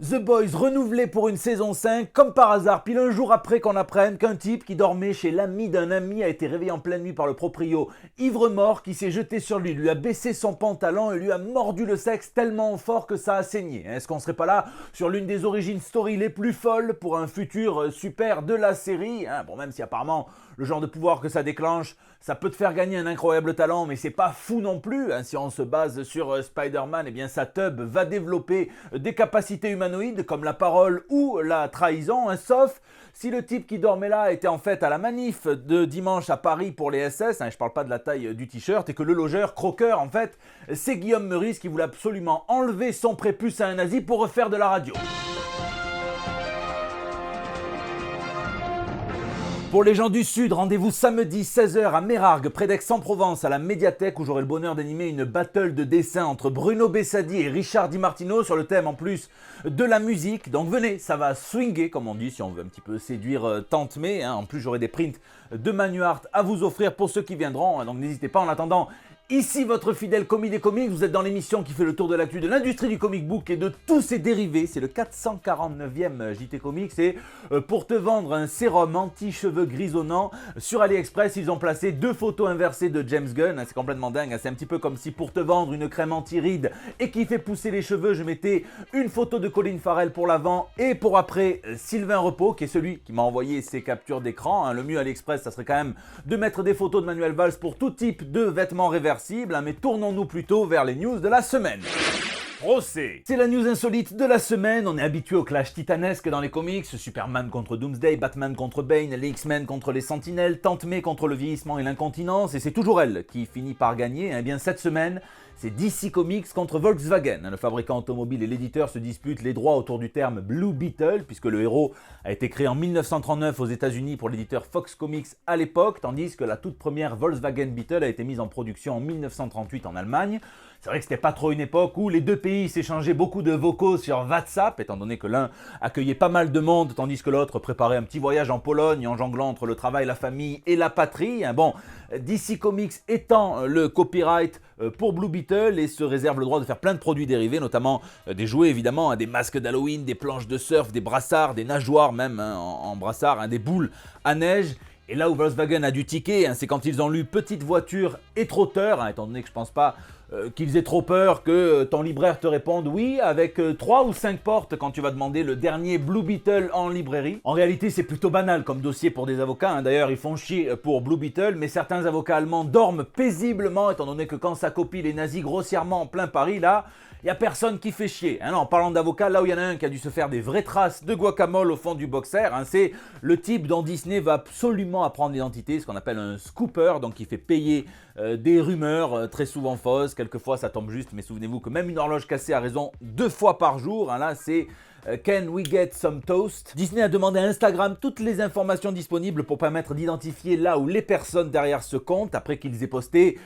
The Boys renouvelé pour une saison 5, comme par hasard, pile un jour après qu'on apprenne qu'un type qui dormait chez l'ami d'un ami a été réveillé en pleine nuit par le proprio ivre-mort qui s'est jeté sur lui a baissé son pantalon et lui a mordu le sexe tellement fort que ça a saigné. Est-ce qu'on serait pas là sur l'une des origin story les plus folles pour un futur super de la série, bon, même si apparemment le genre de pouvoir que ça déclenche, ça peut te faire gagner un incroyable talent, mais c'est pas fou non plus. Si on se base sur Spider-Man, eh bien sa tub va développer des capacités humanoïdes comme la parole ou la trahison, sauf si le type qui dormait là était en fait à la manif de dimanche à Paris pour les SS, je parle pas de la taille du t-shirt, et que le logeur, croqueur en fait, c'est Guillaume Meurice qui voulait absolument enlever son prépuce à un nazi pour refaire de la radio. Pour les gens du Sud, rendez-vous samedi 16h à Mérargues, près d'Aix-en-Provence, à la médiathèque où j'aurai le bonheur d'animer une battle de dessin entre Bruno Bessadi et Richard Di Martino sur le thème en plus de la musique. Donc venez, ça va swinguer comme on dit si on veut un petit peu séduire Tante May. En plus j'aurai des prints de Manu Art à vous offrir pour ceux qui viendront. Donc n'hésitez pas en attendant. Ici votre fidèle commis des comics, vous êtes dans l'émission qui fait le tour de l'actu de l'industrie du comic book et de tous ses dérivés. C'est le 449e JT Comics et pour te vendre un sérum anti-cheveux grisonnants, sur AliExpress ils ont placé 2 photos inversées de James Gunn. C'est complètement dingue, c'est un petit peu comme si pour te vendre une crème anti-rides et qui fait pousser les cheveux, je mettais une photo de Colin Farrell pour l'avant et pour après Sylvain Repos qui est celui qui m'a envoyé ses captures d'écran. Le mieux AliExpress ça serait quand même de mettre des photos de Manuel Valls pour tout type de vêtements réversibles. Mais tournons-nous plutôt vers les news de la semaine. Procès. C'est la news insolite de la semaine, on est habitué au clash titanesque dans les comics, Superman contre Doomsday, Batman contre Bane, les X-Men contre les Sentinelles, Tante May contre le vieillissement et l'incontinence, et c'est toujours elle qui finit par gagner. Eh bien cette semaine, c'est DC Comics contre Volkswagen. Le fabricant automobile et l'éditeur se disputent les droits autour du terme Blue Beetle, puisque le héros a été créé en 1939 aux États-Unis pour l'éditeur Fox Comics à l'époque, tandis que la toute première Volkswagen Beetle a été mise en production en 1938 en Allemagne. C'est vrai que c'était pas trop une époque où les deux pays s'échangeaient beaucoup de vocaux sur WhatsApp, étant donné que l'un accueillait pas mal de monde, tandis que l'autre préparait un petit voyage en Pologne en jonglant entre le travail, la famille et la patrie. Bon, DC Comics étend le copyright pour Blue Beetle et se réserve le droit de faire plein de produits dérivés, notamment des jouets évidemment, des masques d'Halloween, des planches de surf, des brassards, des nageoires même en brassard, des boules à neige. Et là où Volkswagen a dû tiquer, c'est quand ils ont lu Petite voiture et Trotteur, étant donné que je pense pas qu'ils aient trop peur que ton libraire te réponde oui avec 3 ou 5 portes quand tu vas demander le dernier Blue Beetle en librairie. En réalité c'est plutôt banal comme dossier pour des avocats, d'ailleurs ils font chier pour Blue Beetle, mais certains avocats allemands dorment paisiblement étant donné que quand ça copie les nazis grossièrement en plein Paris, là il n'y a personne qui fait chier. Non, en parlant d'avocats, là où il y en a un qui a dû se faire des vraies traces de guacamole au fond du boxer, c'est le type dont Disney va absolument apprendre l'identité, ce qu'on appelle un scooper, donc qui fait payer des rumeurs très souvent fausses. Quelquefois ça tombe juste, mais souvenez-vous que même une horloge cassée a raison 2 fois par jour. Là c'est Can we get some toast? Disney a demandé à Instagram toutes les informations disponibles pour permettre d'identifier là où les personnes derrière ce compte, après qu'ils aient posté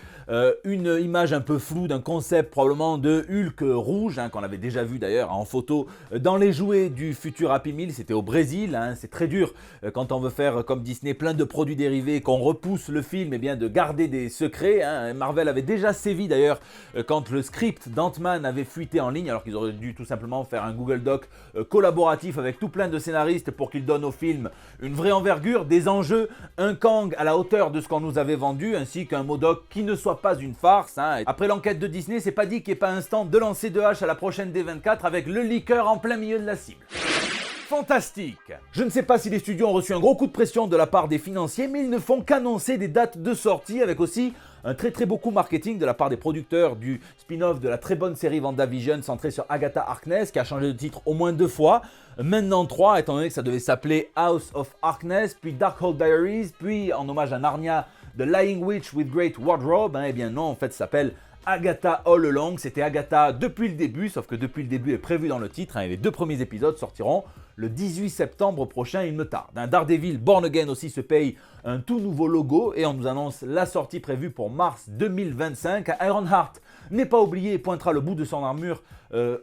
une image un peu floue d'un concept probablement de Hulk rouge, qu'on avait déjà vu d'ailleurs en photo dans les jouets du futur Happy Meal. C'était au Brésil, c'est très dur quand on veut faire comme Disney plein de produits dérivés, qu'on repousse le film, bien de garder des secrets. Marvel avait déjà sévi d'ailleurs quand le script d'Ant-Man avait fuité en ligne, alors qu'ils auraient dû tout simplement faire un Google Doc collaboratif avec tout plein de scénaristes pour qu'ils donnent au film une vraie envergure, des enjeux, un Kang à la hauteur de ce qu'on nous avait vendu, ainsi qu'un MODOK qui ne soit pas une farce. Après l'enquête de Disney, c'est pas dit qu'il n'y ait pas un stand de lancer de hache à la prochaine D24 avec le leaker en plein milieu de la cible. Fantastique. Je ne sais pas si les studios ont reçu un gros coup de pression de la part des financiers, mais ils ne font qu'annoncer des dates de sortie avec aussi un très beau coup marketing de la part des producteurs du spin-off de la très bonne série WandaVision centrée sur Agatha Harkness qui a changé de titre au moins 2 fois, maintenant 3 étant donné que ça devait s'appeler House of Harkness, puis Darkhold Diaries, puis en hommage à Narnia, The Lying Witch with Great Wardrobe. Eh bien non, en fait ça s'appelle Agatha All Along. C'était Agatha depuis le début, sauf que depuis le début est prévu dans le titre, et les 2 premiers épisodes sortiront le 18 septembre prochain, il me tarde. Daredevil Born Again aussi se paye un tout nouveau logo et on nous annonce la sortie prévue pour mars 2025. Ironheart n'est pas oublié et pointera le bout de son armure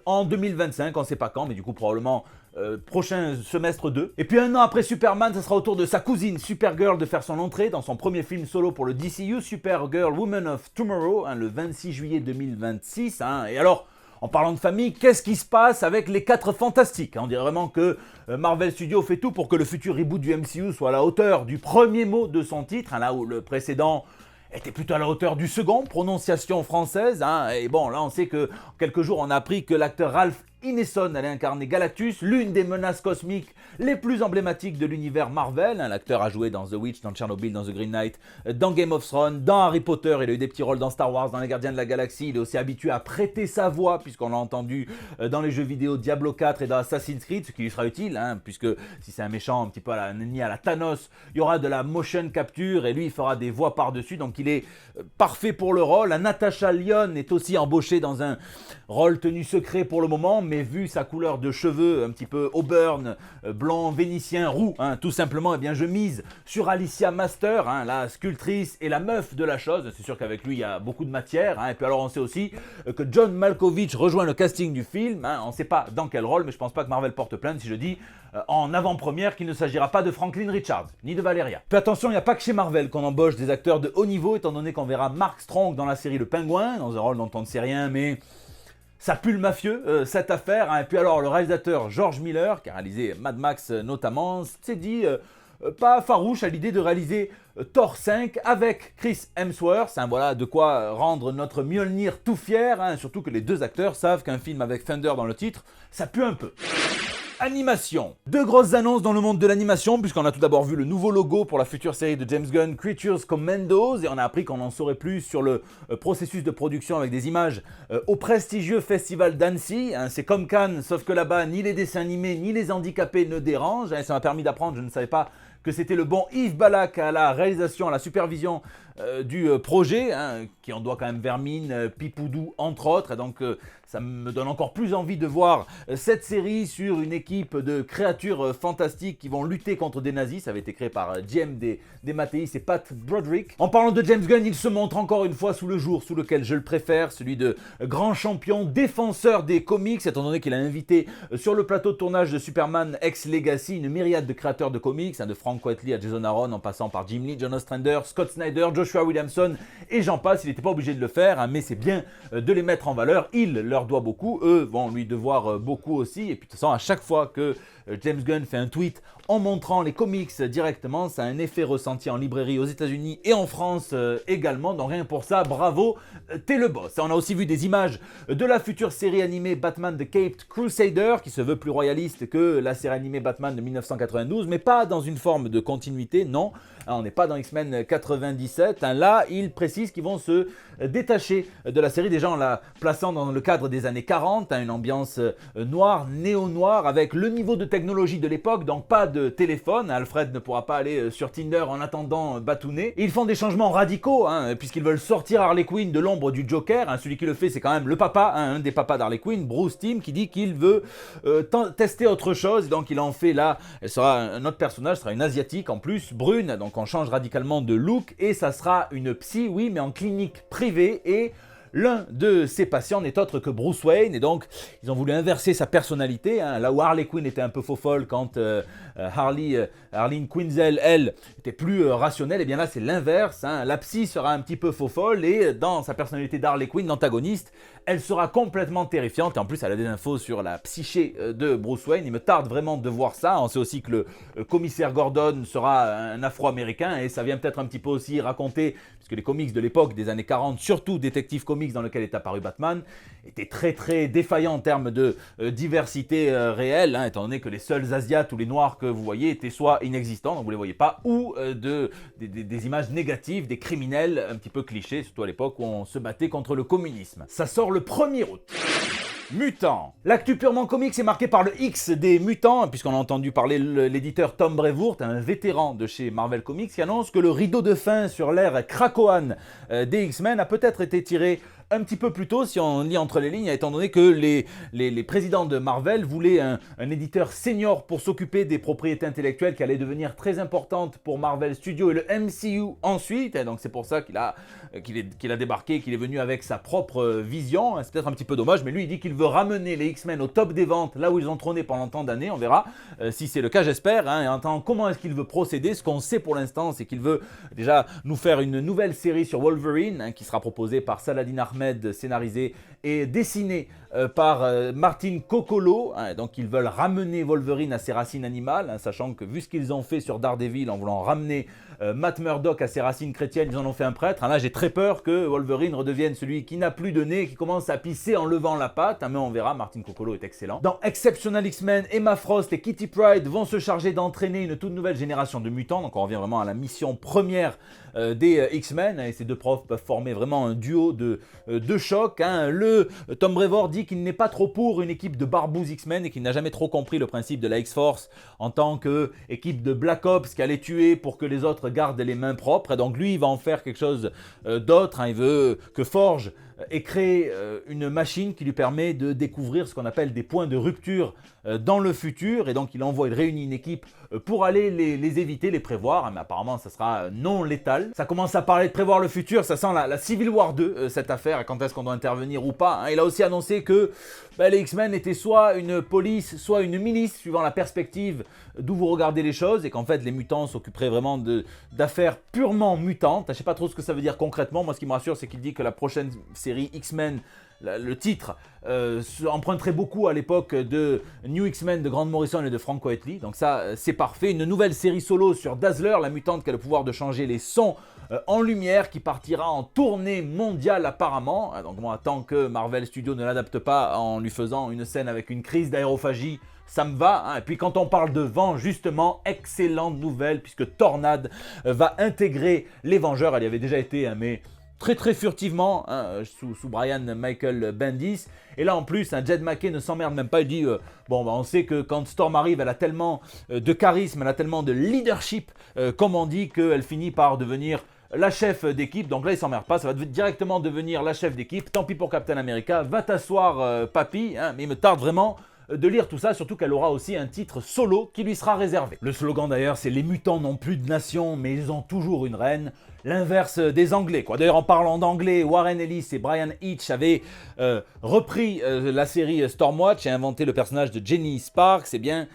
en 2025, on ne sait pas quand, mais du coup probablement prochain semestre 2. Et puis un an après Superman, ça sera au tour de sa cousine Supergirl de faire son entrée dans son premier film solo pour le DCU, Supergirl Woman of Tomorrow, le 26 juillet 2026. Et alors, En parlant de famille, qu'est-ce qui se passe avec les 4 Fantastiques? On dirait vraiment que Marvel Studios fait tout pour que le futur reboot du MCU soit à la hauteur du premier mot de son titre, là où le précédent était plutôt à la hauteur du second, prononciation française. Et bon, là on sait que en quelques jours on a appris que l'acteur Ralph Ineson allait incarner Galactus, l'une des menaces cosmiques les plus emblématiques de l'univers Marvel. L'acteur a joué dans The Witch, dans Chernobyl, dans The Green Knight, dans Game of Thrones, dans Harry Potter, il a eu des petits rôles dans Star Wars, dans Les Gardiens de la Galaxie, il est aussi habitué à prêter sa voix, puisqu'on l'a entendu dans les jeux vidéo Diablo 4 et dans Assassin's Creed, ce qui lui sera utile, puisque si c'est un méchant un petit peu à la Thanos, il y aura de la motion capture, et lui il fera des voix par-dessus, donc il est parfait pour le rôle. Natasha Lyonne est aussi embauchée dans un rôle tenu secret pour le moment, mais vu sa couleur de cheveux un petit peu auburn, blanc, vénitien, roux, tout simplement, eh bien je mise sur Alicia Master, la sculptrice et la meuf de la chose. C'est sûr qu'avec lui il y a beaucoup de matière, et puis alors on sait aussi que John Malkovich rejoint le casting du film, on ne sait pas dans quel rôle, mais je pense pas que Marvel porte plainte si je dis en avant-première qu'il ne s'agira pas de Franklin Richards, ni de Valeria. Puis attention, il n'y a pas que chez Marvel qu'on embauche des acteurs de haut niveau, étant donné qu'on verra Mark Strong dans la série Le Pingouin, dans un rôle dont on ne sait rien, mais ça pue le mafieux, cette affaire. Et puis alors, le réalisateur George Miller, qui a réalisé Mad Max notamment, s'est dit pas farouche à l'idée de réaliser Thor 5 avec Chris Hemsworth. Voilà de quoi rendre notre Mjolnir tout fier, surtout que les deux acteurs savent qu'un film avec Thunder dans le titre, ça pue un peu. Animation. 2 grosses annonces dans le monde de l'animation, puisqu'on a tout d'abord vu le nouveau logo pour la future série de James Gunn, Creatures Commandos, et on a appris qu'on en saurait plus sur le processus de production avec des images au prestigieux festival d'Annecy. C'est comme Cannes, sauf que là-bas, ni les dessins animés, ni les handicapés ne dérangent. Ça m'a permis d'apprendre, je ne savais pas que c'était le bon Yves Balak à la réalisation, à la supervision du projet, qui en doit quand même Vermine, Pipoudou, entre autres. Et donc ça me donne encore plus envie de voir cette série sur une équipe de créatures fantastiques qui vont lutter contre des nazis. Ça avait été créé par Diem Matteis et Pat Broderick. En parlant de James Gunn, il se montre encore une fois sous le jour sous lequel je le préfère, celui de grand champion, défenseur des comics, étant donné qu'il a invité sur le plateau de tournage de Superman X Legacy une myriade de créateurs de comics, de Frank Quitely à Jason Aaron, en passant par Jim Lee, John Ostrander, Scott Snyder, Joshua Williamson et j'en passe. Il n'était pas obligé de le faire, mais c'est bien de les mettre en valeur. Il leur doit beaucoup, eux vont lui devoir beaucoup aussi. Et puis de toute façon, à chaque fois que James Gunn fait un tweet en montrant les comics directement, ça a un effet ressenti en librairie aux États-Unis et en France également. Donc rien pour ça, bravo, t'es le boss. On a aussi vu des images de la future série animée Batman The Caped Crusader, qui se veut plus royaliste que la série animée Batman de 1992, mais pas dans une forme de continuité, non. On n'est pas dans X-Men 97. Là, ils précisent qu'ils vont se détacher de la série, déjà en la plaçant dans le cadre des années 40, une ambiance noire, néo-noire, avec le niveau de technologie de l'époque, donc pas de téléphone. Alfred ne pourra pas aller sur Tinder en attendant batouner. Ils font des changements radicaux, puisqu'ils veulent sortir Harley Quinn de l'ombre du Joker. Celui qui le fait, c'est quand même le papa, un des papas d'Harley Quinn, Bruce Timm, qui dit qu'il veut tester autre chose. Donc il en fait là, elle sera un autre personnage, sera une asiatique en plus, brune, donc on change radicalement de look, et ça sera une psy, oui, mais en clinique privée, et l'un de ses patients n'est autre que Bruce Wayne, et donc ils ont voulu inverser sa personnalité, là où Harley Quinn était un peu faux folle quand Harleen Quinzel, elle, était plus rationnelle, et bien là c'est l'inverse, la psy sera un petit peu faux folle, et dans sa personnalité d'Harley Quinn, l'antagoniste, elle sera complètement terrifiante, et en plus elle a des infos sur la psyché de Bruce Wayne. Il me tarde vraiment de voir ça. On sait aussi que le commissaire Gordon sera un afro-américain, et ça vient peut-être un petit peu aussi raconter, puisque les comics de l'époque des années 40, surtout Detective Comics dans lequel est apparu Batman, étaient très très défaillants en termes de diversité réelle, étant donné que les seuls asiates ou les noirs que vous voyez étaient soit inexistants, donc vous les voyez pas, ou des images négatives, des criminels un petit peu clichés, surtout à l'époque où on se battait contre le communisme. Ça sort le 1er août. Mutants. L'actu purement comics est marquée par le X des Mutants, puisqu'on a entendu parler l'éditeur Tom Brevoort, un vétéran de chez Marvel Comics, qui annonce que le rideau de fin sur l'ère Krakoan des X-Men a peut-être été tiré un petit peu plus tôt, si on lit entre les lignes, étant donné que les présidents de Marvel voulaient un éditeur senior pour s'occuper des propriétés intellectuelles qui allaient devenir très importantes pour Marvel Studios et le MCU ensuite. Et donc c'est pour ça qu'il a débarqué, qu'il est venu avec sa propre vision. C'est peut-être un petit peu dommage, mais lui il dit qu'il veut ramener les X-Men au top des ventes, là où ils ont trôné pendant tant d'années. On verra si c'est le cas, j'espère. Et en attendant, comment est-ce qu'il veut procéder? Ce qu'on sait pour l'instant, c'est qu'il veut déjà nous faire une nouvelle série sur Wolverine, qui sera proposée par Saladin Ahmed, scénarisée et dessinée par Martin Coccolo. Donc ils veulent ramener Wolverine à ses racines animales, sachant que vu ce qu'ils ont fait sur Daredevil en voulant ramener Matt Murdock à ses racines chrétiennes, ils en ont fait un prêtre. Là j'ai très peur que Wolverine redevienne celui qui n'a plus de nez, qui commence à pisser en levant la patte, mais on verra, Martin Coccolo est excellent. Dans Exceptional X-Men, Emma Frost et Kitty Pryde vont se charger d'entraîner une toute nouvelle génération de mutants, donc on revient vraiment à la mission première des X-Men, et ces deux profs peuvent former vraiment un duo de choc. Le Tom Brevoort dit qu'il n'est pas trop pour une équipe de barbouzes X-Men et qu'il n'a jamais trop compris le principe de la X-Force en tant qu'équipe de Black Ops qui allait tuer pour que les autres gardent les mains propres, et donc lui il va en faire quelque chose d'autre. Il veut que Forge ait créé une machine qui lui permet de découvrir ce qu'on appelle des points de rupture dans le futur, et donc il réunit une équipe pour aller les éviter, les prévoir, mais apparemment ça sera non létal. Ça commence à parler de prévoir le futur, ça sent la Civil War 2 cette affaire, et quand est-ce qu'on doit intervenir ou pas. Il a aussi annoncé que les X-Men étaient soit une police, soit une milice, suivant la perspective d'où vous regardez les choses, et qu'en fait les mutants s'occuperaient vraiment d'affaires purement mutantes. Je sais pas trop ce que ça veut dire concrètement. Moi ce qui me rassure, c'est qu'il dit que la prochaine série X-Men, le titre emprunterait beaucoup à l'époque de New X-Men de Grant Morrison et de Frank Quitely. Donc ça c'est parfait. Une nouvelle série solo sur Dazzler, la mutante qui a le pouvoir de changer les sons en lumière, qui partira en tournée mondiale apparemment. Donc moi, tant que Marvel Studios ne l'adapte pas en lui faisant une scène avec une crise d'aérophagie, ça me va. Et puis quand on parle de vent, justement, excellente nouvelle, puisque Tornade va intégrer les Vengeurs. Elle y avait déjà été, mais très furtivement, sous Brian Michael Bendis. Et là en plus, Jed MacKay ne s'emmerde même pas. Il dit on sait que quand Storm arrive, elle a tellement de charisme, elle a tellement de leadership, comme on dit, qu'elle finit par devenir la chef d'équipe. Donc là il s'emmerde pas, ça va directement devenir la chef d'équipe. Tant pis pour Captain America, va t'asseoir papy, mais il me tarde vraiment de lire tout ça, surtout qu'elle aura aussi un titre solo qui lui sera réservé. Le slogan d'ailleurs, c'est « Les mutants n'ont plus de nation, mais ils ont toujours une reine ». L'inverse des Anglais, quoi. D'ailleurs, en parlant d'anglais, Warren Ellis et Brian Hitch avaient repris la série Stormwatch et inventé le personnage de Jenny Sparks. Eh bien,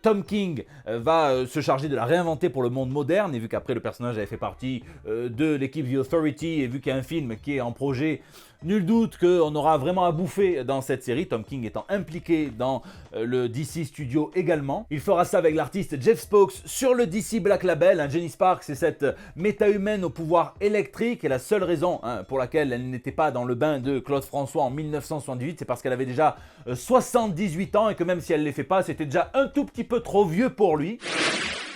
Tom King va se charger de la réinventer pour le monde moderne, et vu qu'après le personnage avait fait partie de l'équipe The Authority, et vu qu'il y a un film qui est en projet, nul doute qu'on aura vraiment à bouffer dans cette série, Tom King étant impliqué dans le DC Studio également. Il fera ça avec l'artiste Jeff Spokes sur le DC Black Label. Jenny Sparks, c'est cette méta-humaine au pouvoir électrique, et la seule raison pour laquelle elle n'était pas dans le bain de Claude François en 1978, c'est parce qu'elle avait déjà 78 ans, et que même si elle ne les fait pas, c'était déjà un tout petit peu trop vieux pour lui.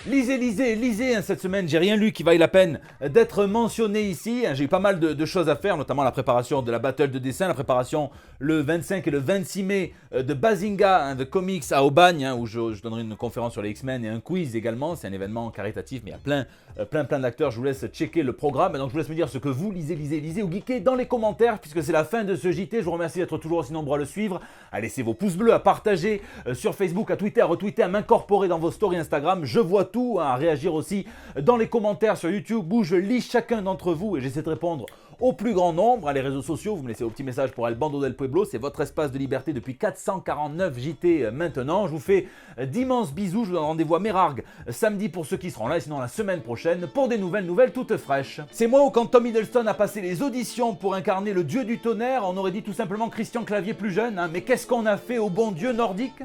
Lisez cette semaine, j'ai rien lu qui vaille la peine d'être mentionné ici. J'ai eu pas mal de choses à faire, notamment la préparation de la battle de dessin, la préparation le 25 et le 26 mai de Bazinga, de comics à Aubagne, où je donnerai une conférence sur les X-Men et un quiz également. C'est un événement caritatif, mais il y a plein d'acteurs. Je vous laisse checker le programme, et donc je vous laisse me dire ce que vous lisez ou geekez dans les commentaires, puisque c'est la fin de ce JT. Je vous remercie d'être toujours aussi nombreux à le suivre, à laisser vos pouces bleus, à partager sur Facebook, à tweeter, à retweeter, à m'incorporer dans vos stories Instagram. Je vois tout, à réagir aussi dans les commentaires sur YouTube, où je lis chacun d'entre vous et j'essaie de répondre au plus grand nombre. Les réseaux sociaux, vous me laissez vos petits messages pour El Bando del Pueblo, c'est votre espace de liberté depuis 449 JT maintenant. Je vous fais d'immenses bisous, je vous donne rendez-vous à Mérargues samedi pour ceux qui seront là, et sinon la semaine prochaine pour des nouvelles toutes fraîches. C'est moi, où quand Tom Hiddleston a passé les auditions pour incarner le dieu du tonnerre, on aurait dit tout simplement Christian Clavier plus jeune, mais qu'est-ce qu'on a fait au bon dieu nordique ?